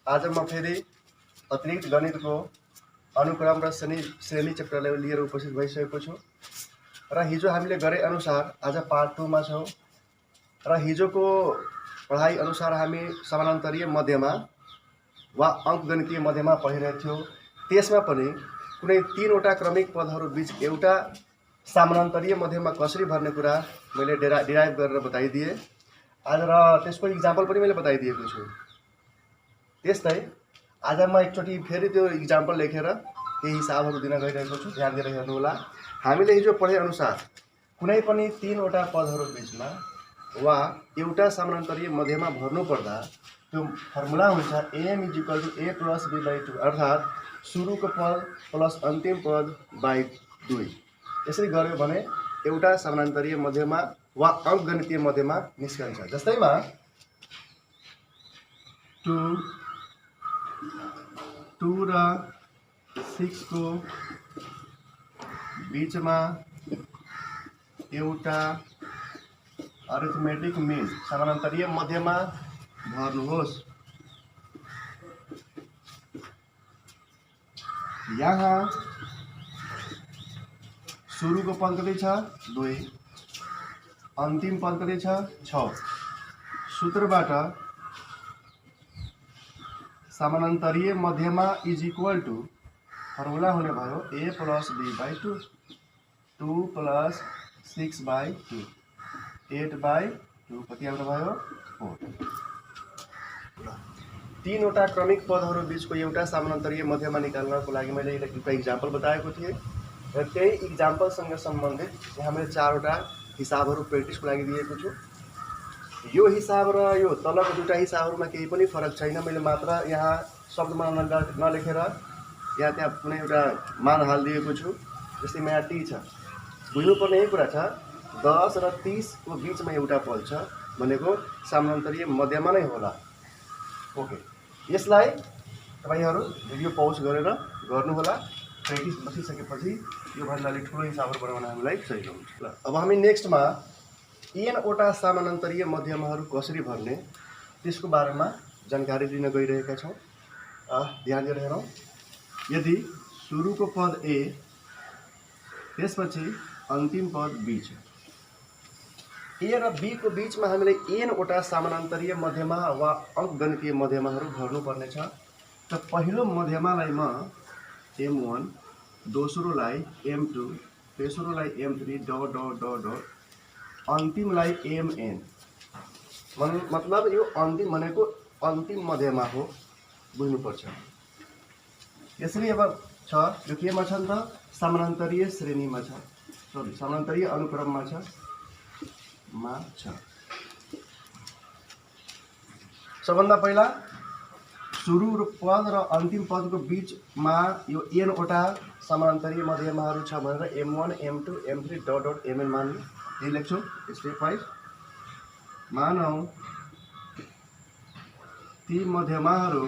आज म फेरि अतिरिक्त गणितको अनुक्रम र श्रेणी चेप्टरलाई लिएर उपस्थित भइसकेको छु र हिजो हामीले गरे अनुसार आज पार्ट 2 मा छौँ र हिजोको पढाइ अनुसार हामी समानान्तरीय मध्यमा वा अङ्कगणितीय मध्यमा पढिरहेको थियौँ। त्यसमा पनि कुनै 3वटा क्रमिक पदहरू बीच एउटा समानान्तरीय मध्यमा कसरी भर्ने कुरा मैले डिराइभ गरेर बताइदिएँ आज र त्यसको इक्जाम्पल पनि मैले बताइदिएको छु। त्यस्तै आज म एकचोटि फेरि त्यो इक्जाम्पल लेखेर केही हिसाबहरू दिन गइरहेको छु, ध्यान दिएर हेर्नुहोला। हामीले हिजो पढे अनुसार कुनै पनि 3वटा पदहरू बीचमा वा एउटा समानान्तरीय मध्यमा भर्नुपर्दा त्यो फर्मुला हुन्छ am = a + b/2 अर्थात् सुरुको पद प्लस अन्तिम पद बाई 2। यसरी गर्यो भने एउटा समानान्तरीय मध्यमा वा अङ्कगणितीय मध्यमा निस्कन्छ। जस्तैमा 2 र 6 को बीचमा एउटा अरिथमेटिक मीन समानान्तरीय मध्यमा भर्नुहोस्। यहाँ सुरुको पद कति छ 2, अन्तिम पद कति छ 6। सूत्रबाट समानान्तरीय मध्यमा = फर्मुला हुने भयो a + b/2 2 + 6/2 8/2 कति आउने भयो 4। 3वटा क्रमिक पदहरू बीचको एउटा समानान्तरीय मध्यमा निकाल्नको लागि मैले एउटा इक्जाम्पल बताएको थिएँ र त्यही इक्जाम्पलसँग सम्बन्धित यहाँ मैले 4वटा हिसाबहरू प्र्याक्टिसको लागि दिएको छु। यो हिसाब र यो तलको दुईटा हिसाबहरूमा केही पनि फरक छैन। मैले मात्र यहाँ शब्दमा नलेखेर यहाँ त्यहाँ कुनै एउटा मान हालिदिएको छु। जस्तै यहाँ t छ, बुझ्नुपर्ने यही कुरा छ 10 र 30 को बीचमा एउटा पद छ भनेको समानान्तरीय मध्यमा नै होला। ओके, यसलाई तपाईहरु भिडियो पौज गरेर गर्नुहोला। प्र्याक्टिस बसिसकेपछि यो भन्दा अलि ठुलो हिसाबहरू बनाउन हामीलाई सजिलो हुन्छ। ल अब हामी नेक्स्टमा n वटा समानान्तरीय मध्यमाहरू कसरी भर्ने त्यसको बारेमा जानकारी दिन गइरहेका छौँ। ध्यान दिएर हेरौँ। यदि सुरुको पद a त्यसपछि अन्तिम पद b छ, a र b को बीचमा हामीले n वटा समानान्तरीय मध्यमा वा अङ्कगणितीय मध्यमाहरू भर्नुपर्ने छ। त पहिलो मध्यमालाई म m1, दोस्रोलाई m2, तेस्रोलाई m3 dot dot dot dot अन्तिमलाई mn। मतलब यो अन्तिम भनेको अन्तिम मध्यमा हो, बुझ्नुपर्छ। यसरी अब छ यो केमा छ नि त समानान्तरीय श्रेणीमा छ, सरी समानान्तरीय अनुक्रममा छ सबभन्दा पहिला सुरु पद र अन्तिम पदको बीचमा यो n वटा समानान्तरीय मध्यमाहरू छ भनेर m1 m2 m3 dot dot mn मान्नु। यही लेख्छौँ स्टेप वाइज। मानौँ ती मध्यमाहरू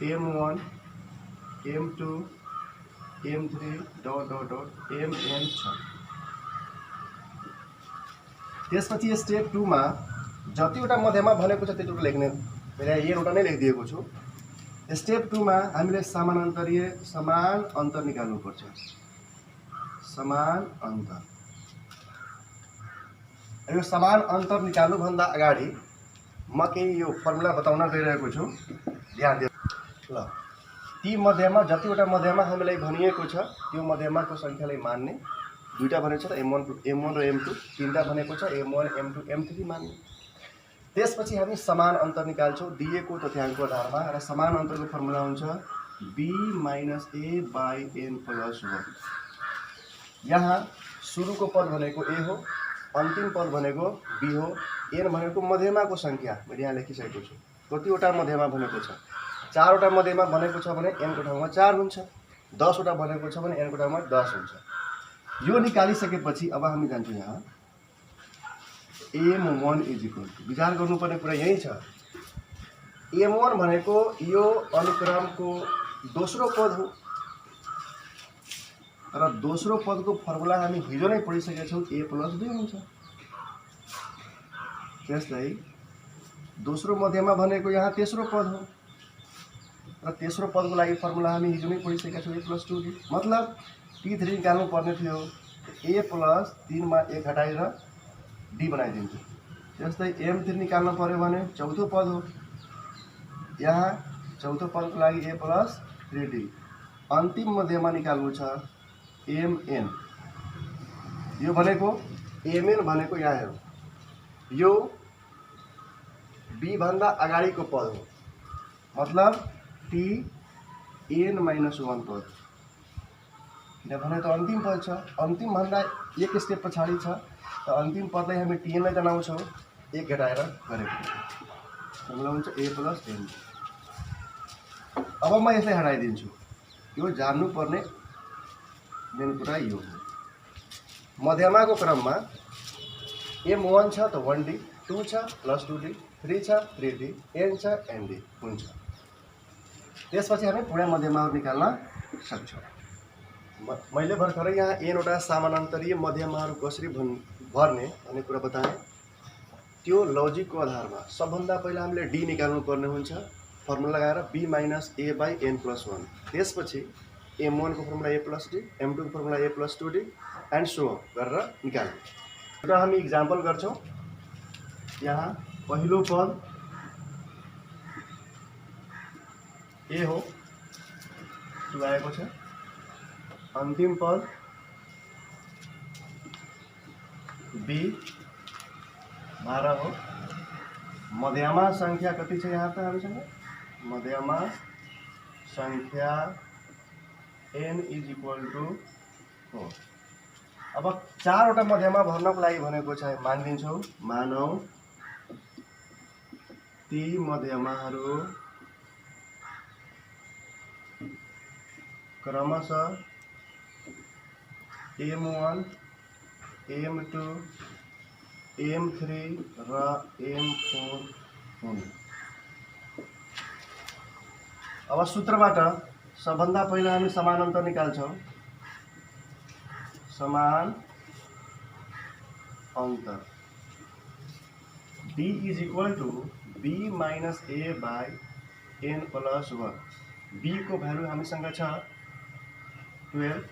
m1 m2 m3 dot dot dot mn छ। त्यसपछि स्टेप 2 मा जतिवटा मध्यमा भनेको छ त्यतिवटा लेख्ने, मैले n वटा नै लेखिदिएको छु। स्टेप 2 मा हामीले समान अन्तर निकाल्नुपर्छ। समान अन्तर। यो समान अन्तर निकाल्नुभन्दा अगाडि म केही यो फर्मुला बताउन गइरहेको छु, ध्यान दिनु। ल ती मध्यमा जतिवटा मध्यमा हामीलाई भनिएको छ त्यो मध्यमाको सङ्ख्यालाई मान्ने। दुईटा भनेको छ त m1 र m2, तीनटा भनेको छ m1 m2 m3 मान्ने। त्यसपछि हामी समान अन्तर निकाल्छौँ दिएको तथ्याङ्कको आधारमा र समान अन्तरको फर्मुला हुन्छ b - a/n + 1। यहाँ सुरुको पद भनेको a हो, अन्तिम पद भनेको b हो, n भनेको मध्यमाको सङ्ख्या मैले यहाँ लेखिसकेको छु। कतिवटा मध्यमा भनेको छ 4वटा मध्यमा भनेको छ भने n को ठाउँमा 4 हुन्छ, 10 वटा भनेको छ भने n को ठाउँमा 10 हुन्छ। यो निकालिसकेपछि अब हामी जान्छौँ यहाँ m1 = विचार गर्नुपर्ने कुरा यही छ। m1 भनेको यो अनुक्रमको दोस्रो पद हो र दोस्रो पदको फर्मुला हामी हिजो नै पढिसकेका छौँ a + b हुन्छ। त्यस्तै दोस्रो मध्यमा भनेको यहाँ तेस्रो पद हो र तेस्रो पदको लागि फर्मुला हामी हिजो नै पढिसकेका छौँ a+2d। मतलब t3 निकाल्नु पर्ने थियो, a प्लस 3 मा 1 हटाएर d बनाइदिन्छु। त्यस्तै m3 निकाल्नु पर्यो भने चौथो पद हो, यहाँ चौथो पदको लागि a प्लस 3d। अन्तिम मध्यमा निकाल्नु छ mn। यो भनेको mn भनेको यहाँ हेरौँ, यो b भन्दा अगाडिको पद हो, मतलब tn-1 पद, किनभने त अन्तिम पद छ, अन्तिम भन्दा एक स्टेप पछाडि छ, त अन्तिम पदलाई हामी tn लाई जनाउँछौँ, 1 घटाएर गरेको फर्मुला हुन्छ a प्लस n। अब म यसलाई हटाइदिन्छु, यो जान्नुपर्ने मेन कुरा यो हो। मध्यमाको क्रममा m1 छ त 1d, 2 छ प्लस 2d, 3 छ 3d, n छ nd हुन्छ। त्यसपछि हामी पूर्ण मध्यमाहरू निकाल्न सक्छौँ। मैले भर्खरै यहाँ nवटा समानान्तरीय मध्यमाहरू कसरी भर्ने भन्ने कुरा बताएँ। त्यो लजिकको आधारमा सबभन्दा पहिला हामीले d निकाल्नु पर्ने हुन्छ, फर्मुला लगाएर b minus a by n plus 1। त्यसपछि m1 को formula a plus d, m2 को formula a plus 2d and so गरेर निकाल्ने। एउटा हामी इक्जाम्पल गर्छौँ। यहाँ पहिलो पद a हो, 2 आएको छ। अन्तिम पद b 12 हो। मध्यमा संख्या कति छ यहाँ त हामीसँग? मध्यमा संख्या n इज इक्वल टू 4। अब 4वटा मध्यमा भर्नको लागि भनेको छ, मानिदिन्छौँ, मानौ ती मध्यमाहरू क्रमशः m1, m2, m3 र m4 हुन्। अब सूत्रबाट सबभन्दा पहिला हामी समानान्तर निकाल्छौँ, समान अंतर d is equal to b minus a by n plus 1। b को भ्यालु हामीसँग छ 12,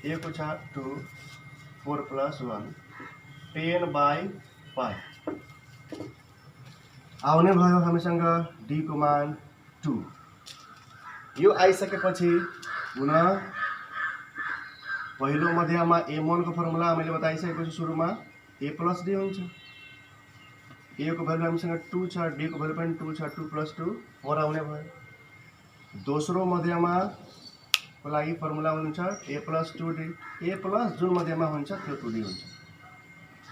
a को छ 2, 4 प्लस 1, 10 बाई 5 आउने भयो हामीसँग d को मान 2। यो आइसकेपछि पुनः पहिलो मध्यमा m1 को फर्मुला मैले बताइसकेको छु सुरुमा, a प्लस d हुन्छ। a को भ्यालु हामीसँग 2 छ, d को भ्यालु पनि 2 छ, 2 प्लस 2 4 आउने भयो। दोस्रो मध्यमा को लागि फर्मुला हुन्छ a plus 2d। a plus जुन मध्यमा हुन्छ त्यो 2d हुन्छ।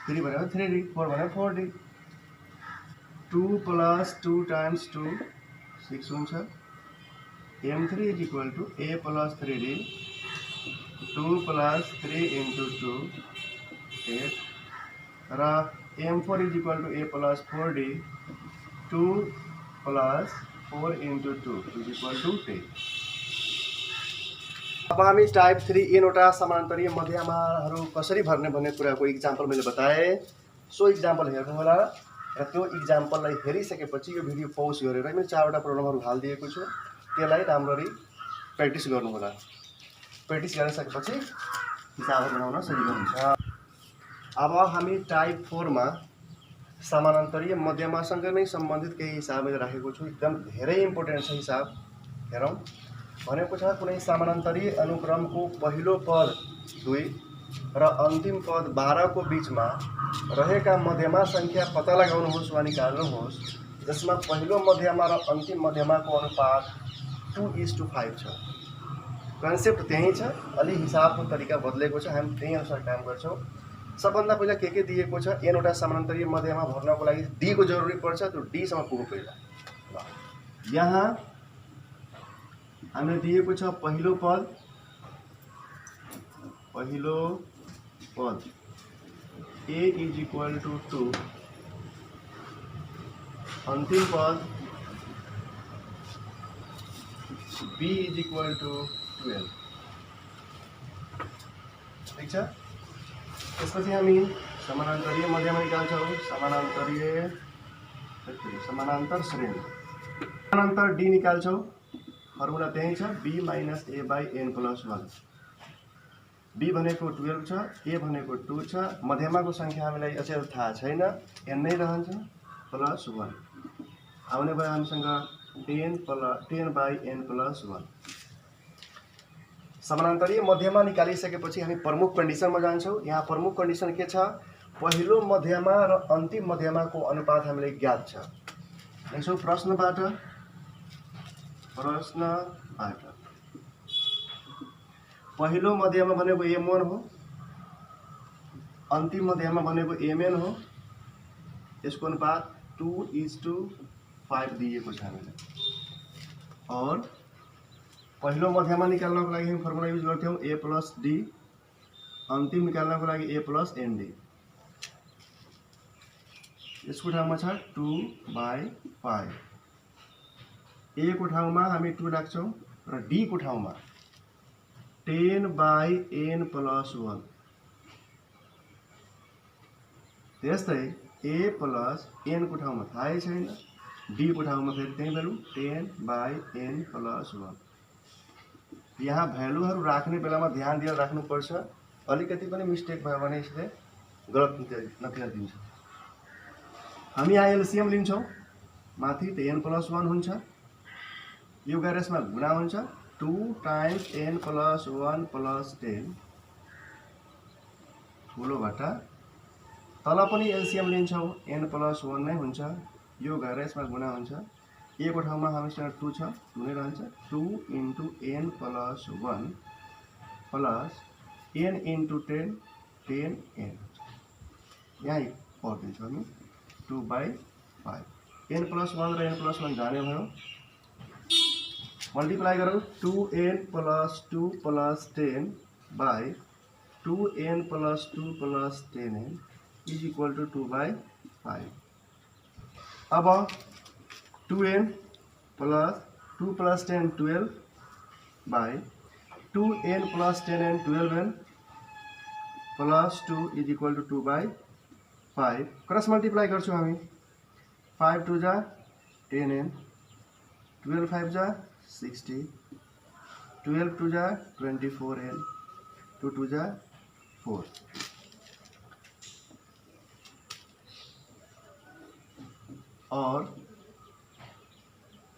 3 भनेको 3d, 4 भनेको 4d। 2 प्लस 2 टाइम्स 2 6 हुन्छ। m3 is equal to a plus 3d, 2 plus 3 into 2 8 र m4 is equal to a plus 4d, 2 plus 4 into 2 is equal to 10। अब हामी टाइप 3 nवटा समानान्तरीय मध्यमाहरू कसरी भर्ने भन्ने कुराको इक्जाम्पल मैले बताएँ। सो इक्जाम्पल हेर्नु होला र त्यो इक्जाम्पललाई हेरिसकेपछि यो भिडियो पौज गरेर मैले 4वटा प्रब्लमहरू हालिदिएको छु, त्यसलाई राम्ररी प्र्याक्टिस गर्नु होला। प्र्याक्टिस गरिसकेपछि हिसाबहरू बनाउन सजिलो हुन्छ। अब हामी टाइप 4 मा समानान्तरीय मध्यमासँग नै सम्बन्धित केही हिसाब मैले राखेको छु, एकदम धेरै इम्पोर्टेन्ट छ हिसाब। हेरौँ, भनेको छ कुनै समानान्तरीय अनुक्रमको पहिलो पद 2 र अन्तिम पद 12 को बीचमा रहेका मध्यमा संख्या पत्ता लगाउनुहोस् वा निकाल्नुहोस् जसमा पहिलो मध्यमा र अन्तिम मध्यमाको अनुपात 2:5 छ। कन्सेप्ट त्यही छ, अलि हिसाबको तरिका बदलेको छ, हामी त्यही अनुसार काम गर्छौँ। सबभन्दा पहिला के दिएको छ, nवटा समानान्तरीय मध्यमा भर्नको लागि d को जरुरी पर्छ, त्यो d सम्म पुग्नु पहिला। यहाँ हामीले दिएको छ पहिलो पद a इज इक्वल टू 2, अन्तिम पद b इज इक्वल टू 12। ठीक छ। त्यसपछि हामी समानान्तरीय मध्यमा निकाल्छौँ। समानान्तरीय समानान्तर श्रेणी समानान्तर डी निकाल्छौँ फर्मुला त्यही छ b minus a by n plus 1 b भनेको 12 छ a भनेको 2 छ मध्यमाको संख्या हामीलाई अचेल थाहा छैन n नै रहन्छ प्लस 1 आउने भयो हामीसँग 10 बाई n प्लस 1 समानान्तरीय मध्यमा निकालिसकेपछि हामी प्रमुख कन्डिसनमा जान्छौँ। यहाँ प्रमुख कन्डिसन के छ पहिलो मध्यमा र अन्तिम मध्यमाको अनुपात हामीलाई ज्ञात छ। यसो प्रश्नबाट पहिलो मध्यमा भनेको m1 हो अन्तिम मध्यमा भनेको mn हो यसको अनुपात 2:5 दिएको छ हामीलाई और पहिलो मध्यमा निकाल्नको लागि हामी फर्मुला युज गर्थ्यौं a प्लस d अन्तिम निकाल्नको लागि a प्लस nd यसको ठाउँमा छ 2/5 a को ठाउँमा हामी 2 राख्छौं र d को ठाउँमा 10/n प्लस 1 त्यस्तै a प्लस n को ठाउँमा थाहै छैन d को ठाउँमा फेरि त्यही भ्यालु 10/n प्लस 1 यहाँ भ्यालुहरु राख्ने बेलामा ध्यान दिएर राख्नुपर्छ अलिकति पनि मिस्टेक भयो भने यसले गलत नतिजा दिन्छ। हामी यहाँ एलसीएम लिन्छौं माथि त n प्लस 1 हुन्छ यो गरेर यसमा गुणा हुन्छ 2 टाइम्स n प्लस 1 प्लस 10 ठुलोबाट तल पनि एलसीएम लिन्छौं n प्लस 1 नै हुन्छ यो गरेर यसमा गुणा हुन्छ a को ठाउँमा हामीसँग 2 छ 2 नै रहन्छ 2 into n plus 1 plus n into 10 10n यहाँ पढ्दिन्छौँ हामी 2/5 n प्लस 1 र n प्लस 1 जाने भयो मल्टिप्लाई गरौँ 2n plus 2 plus 10 by 2n plus 2 plus 10n is equal to 2/5 अब 2n plus 2 plus 10 12 by 2n plus 10n 12n plus 2 is equal to 2/5 cross multiply गर्छौं हामी 5 2 जा 10n 12 5 जा 60 12 2 जा 24n 2 2 जा 4 और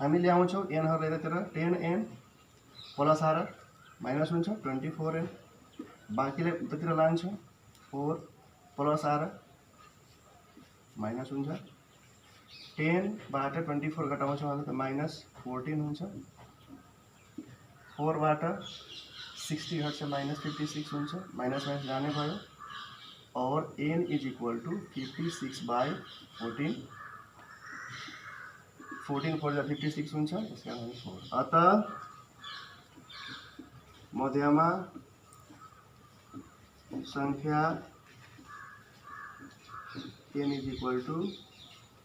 हामी ल्याउँछौं n हरु यतातिर 10n प्लस आर माइनस हुन्छ 24n बाँकीलाई उतातिर लान्छौं 4 प्लस आर माइनस हुन्छ 10 बाट 24 घटाउँछौं भने त माइनस 14 हुन्छ 4 बाट 60 घट्छ माइनस 56 हुन्छ माइनस माइनस जाने भयो और n इज इक्वल टू 56/14 14 4 जा 56 हुन्छ यसका लागि 4 अतः मध्यमा संख्या n इज इक्वल टू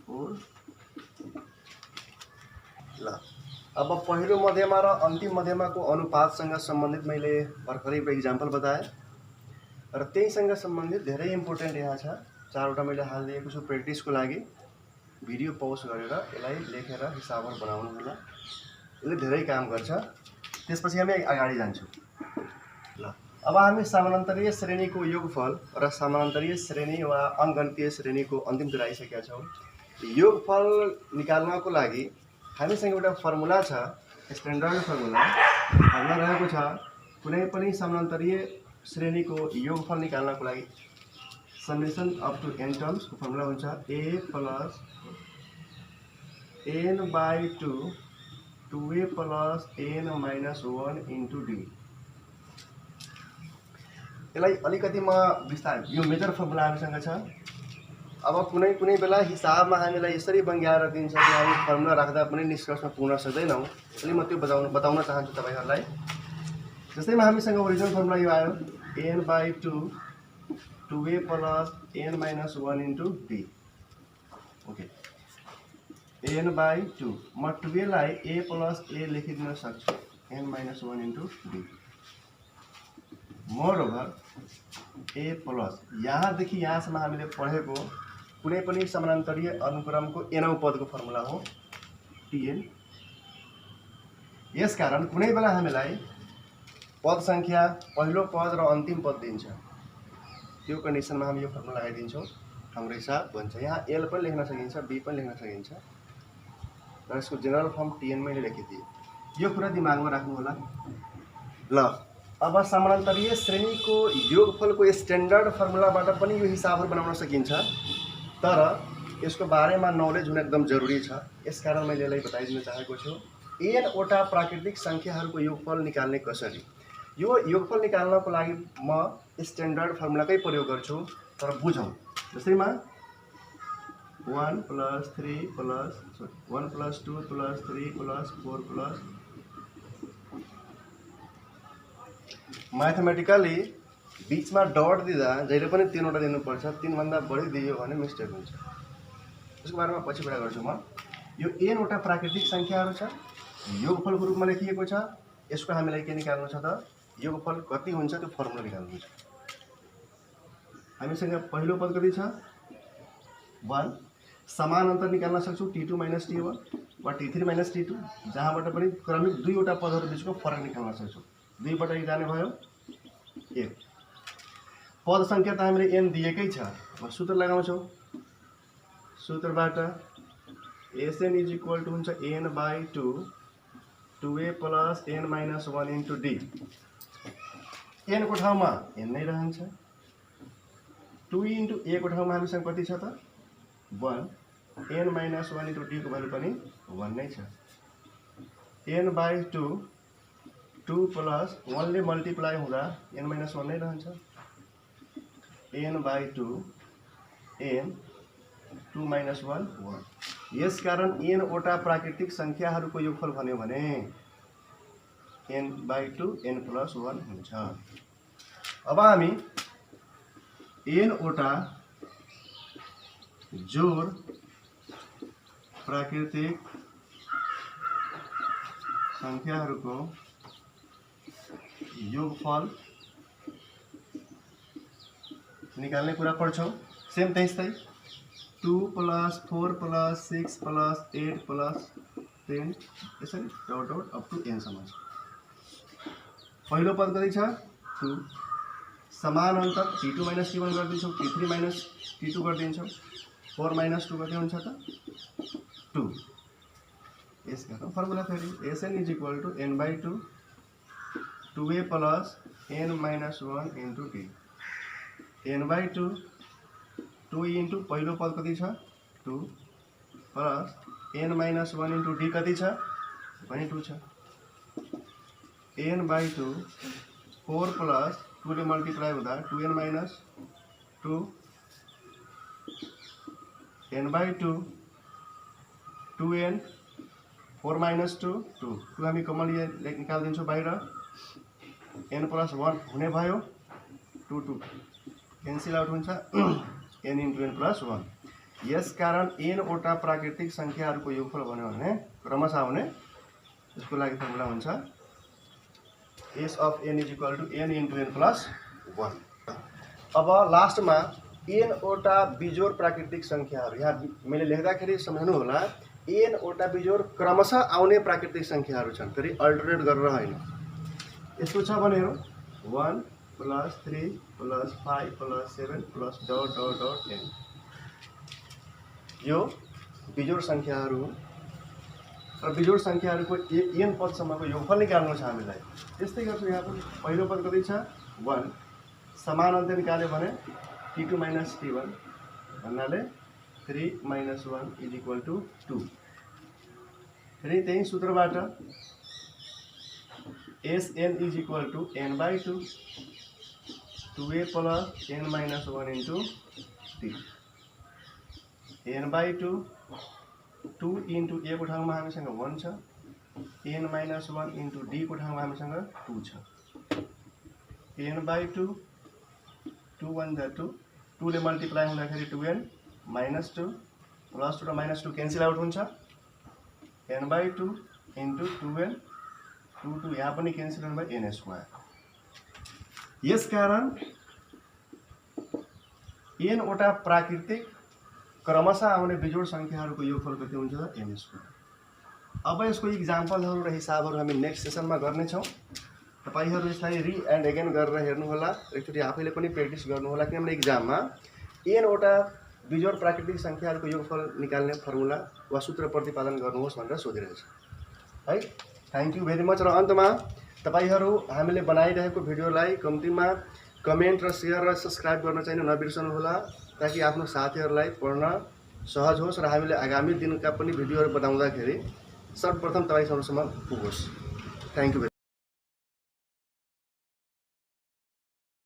4 ल अब पहिलो मध्यमा र अन्तिम मध्यमाको अनुपातसँग सम्बन्धित मैले भर्खरै एउटा इक्जाम्पल बताएँ र त्यहीसँग सम्बन्धित धेरै इम्पोर्टेन्ट यहाँ छ चारवटा मैले हालिदिएको छु प्र्याक्टिसको लागि भिडियो पौज गरेर यसलाई लेखेर हिसाबहरु बनाउनु होला यसले धेरै काम गर्छ त्यसपछि हामी अगाडि जान्छौं ल अब हामी समानान्तरीय श्रेणीको योगफल र समानान्तरीय श्रेणी वा अंकगणितीय श्रेणीको अन्तिमतिर आइसकेका छौं योगफल निकाल्नको लागि हामीसँग एउटा फर्मुला छ स्ट्यान्डर्ड फर्मुला रहेको छ कुनै पनि समानान्तरीय श्रेणीको योगफल निकाल्नको लागि summation up to n terms को फर्मुला हुन्छ a plus n/2 2a plus n minus 1 into d यसलाई अलिकति म विस्तार यो मेजर फर्मुला हामीसँग छ अब कुनै बेला हिसाबमा हामीलाई यसरी बङ्ग्याएर दिन्छ कि हामी फर्मुला राख्दा पनि निष्कर्षमा पुग्न सक्दैनौं अनि म त्यो बताउन चाहन्छु तपाईहरुलाई जस्तैमा हामीसँग ओरिजिनल फर्मुला यो आयो n/2 2a plus n minus 1 into d okay n/2 म 2a लाई a प्लस a लेखिदिन सक्छु n minus 1 into d moreover a plus यहाँदेखि यहाँसम्म हामीले पढेको कुनै पनि समानान्तरीय अनुक्रमको एनौं पदको फर्मुला हो टिएन। यसकारण कुनै बेला हामीलाई पद संख्या पहिलो पद र अन्तिम पद दिन्छ, त्यो कन्डिसनमा हामी यो फर्मुला लगाइदिन्छौँ, हाम्रो हिसाब बन्छ। यहाँ एल पनि लेख्न सकिन्छ, बी पनि लेख्न सकिन्छ र यसको जेनरल फर्म टिएन मैले लेखिदिएँ। यो कुरा दिमागमा राख्नु होला। ल अब समानान्तरीय श्रेणीको योगफलको स्ट्यान्डर्ड फर्मुलाबाट पनि यो हिसाबहरू बनाउन सकिन्छ, तर यसको बारेमा नलेज हुन एकदम जरुरी छ। यसकारण मैले यसलाई बताइदिन चाहेको छु। एन वटा प्राकृतिक संख्याहरूको योगफल निकाल्ने कसरी। यो योगफल निकाल्नको लागि म स्ट्यान्डर्ड फर्मुलाकै प्रयोग गर्छु, तर बुझौँ। जसैमा 1 + 3 + 1 + 2 + 3 + 4 + म्याथमेटिकली बीचमा डट दिँदा जहिले पनि 3वटा दिनुपर्छ। 3 भन्दा बढी दियो भने मिस्टेक हुन्छ। यसको बारेमा पछि कुरा गर्छु म। यो n वटा प्राकृतिक संख्याहरू छ, योगफलको रूपमा लेखिएको छ। यसको हामीलाई के निकाल्नु छ त, योगफल कति हुन्छ त्यो फर्मुला निकाल्नु छ। हामीसँग पहिलो पद कति छ 1। समान अन्तर निकाल्न सक्छौँ t2 - t1 वा t3 - t2, जहाँबाट पनि क्रमिक दुईवटा पदहरू बीचको फरक निकाल्न सक्छौँ। 2बाट 1 जाने भयो 1। पद संख्या त हामीले n दिएकै छ, म सूत्र लगाउँछौँ। सूत्रबाट Sn = हुन्छ n/2 2a + n - 1 * d। n को ठाउँमा n नै रहन्छ। 2 * a को ठाउँमा हामीसँग कति छ त 1। n - 1 * d को भ्यालु पनि 1 नै छ। n/2 2 + 1 ले मल्टिप्लाई हुँदा n - 1 नै रहन्छ। n/2 n 2 - 1 1। यसकारण n वटा प्राकृतिक संख्याहरूको योगफल भन्यो भने n/2 n + 1 हुन्छ। अब हामी n वटा जोड प्राकृतिक संख्याहरूको योगफल निकाल्ने कुरा पढ्छौँ। सेम त्यस्तै 2 + 4 + 6 + 8 + 10 यसरी dot dot up to n सम्म छ। पहिलो पद कति छ 2। समान अन्तर t2 - t1 गरिदिन्छौँ, t3 - t2 गरिदिन्छौँ। 4 - 2 कति हुन्छ त 2। यसको फर्मुला फेरि Sn = n/2 2a + n - 1 * d। n/2 2 * पहिलो पद कति छ 2 + n - 1 * d कति छ पनि 2 छ। n/2 4 + 2 ले मल्टिप्लाई हुँदा 2n - 2 n/2 2n 4 - 2 2 2 हामी कमन निकालिदिन्छौँ बाहिर। n + 1 हुने भयो 2 2 क्यान्सल आउट हुन्छ n * n + 1। यसकारण n वटा प्राकृतिक संख्याहरूको योगफल भन्यो भने क्रमशः आउने यसको लागि फर्मुला हुन्छ S of n = n * n + 1। अब लास्टमा n वटा बिजोड प्राकृतिक संख्याहरू, यहाँ मैले लेख्दाखेरि सम्झनु होला n वटा बिजोड क्रमशः आउने प्राकृतिक संख्याहरू छन्, फेरि अल्टरनेट गरेर होइन। यस्तो छ भने 1 + 3 + 5 + 7 + डट डट डट n। यो बिजोड संख्याहरू र बिजोड संख्याहरूको n पदसम्मको योगफल निकाल्नु छ हामीलाई। त्यस्तै गर्छौँ यहाँ पनि। पहिलो पद कति छ 1। समान अन्तर निकाल्यो भने t2 - t1 भन्नाले 3 - 1 = 2। फेरि त्यही सूत्रबाट Sn = n/2 2a + n - 1 * d। n/2 2 * a को ठाउँमा हामीसँग 1 छ, n - 1 * d को ठाउँमा हामीसँग 2 छ। n/2 2 1 जा 2 2 ले मल्टिप्लाई हुँदाखेरि 2n - 2 + 2 र -2 क्यान्सल आउट हुन्छ। n/2 * 2n 2 2 यहाँ पनि क्यान्सल हुने भयो n²। यसकारण n वटा प्राकृतिक क्रमशः आउने बिजोड सङ्ख्याहरूको योगफल कति हुन्छ n स्क्वायर। अब यसको इक्जाम्पलहरू र हिसाबहरू हामी नेक्स्ट सेसनमा गर्नेछौँ। तपाईँहरू यसलाई रि एन्ड एगेन गरेर हेर्नुहोला, एकचोटि आफैले पनि प्र्याक्टिस गर्नुहोला, किनभने इक्जाममा nवटा बिजोड प्राकृतिक सङ्ख्याहरूको योगफल निकाल्ने फर्मुला वा सूत्र प्रतिपादन गर्नुहोस् भनेर सोधिरहेछ है। Thank you very much. र अन्तमा तपाईँहरू हामीले बनाइरहेको भिडियोलाई कम्तीमा कमेन्ट र सेयर र सब्सक्राइब गर्न चाहिँ नबिर्सनुहोला, ताकि आफ्नो साथीहरूलाई पढ्न सहज होस् र हामीले आगामी दिनका पनि भिडियोहरू बनाउँदाखेरि सर्वप्रथम तपाईँहरूसम्म पुगोस्। Thank you very much.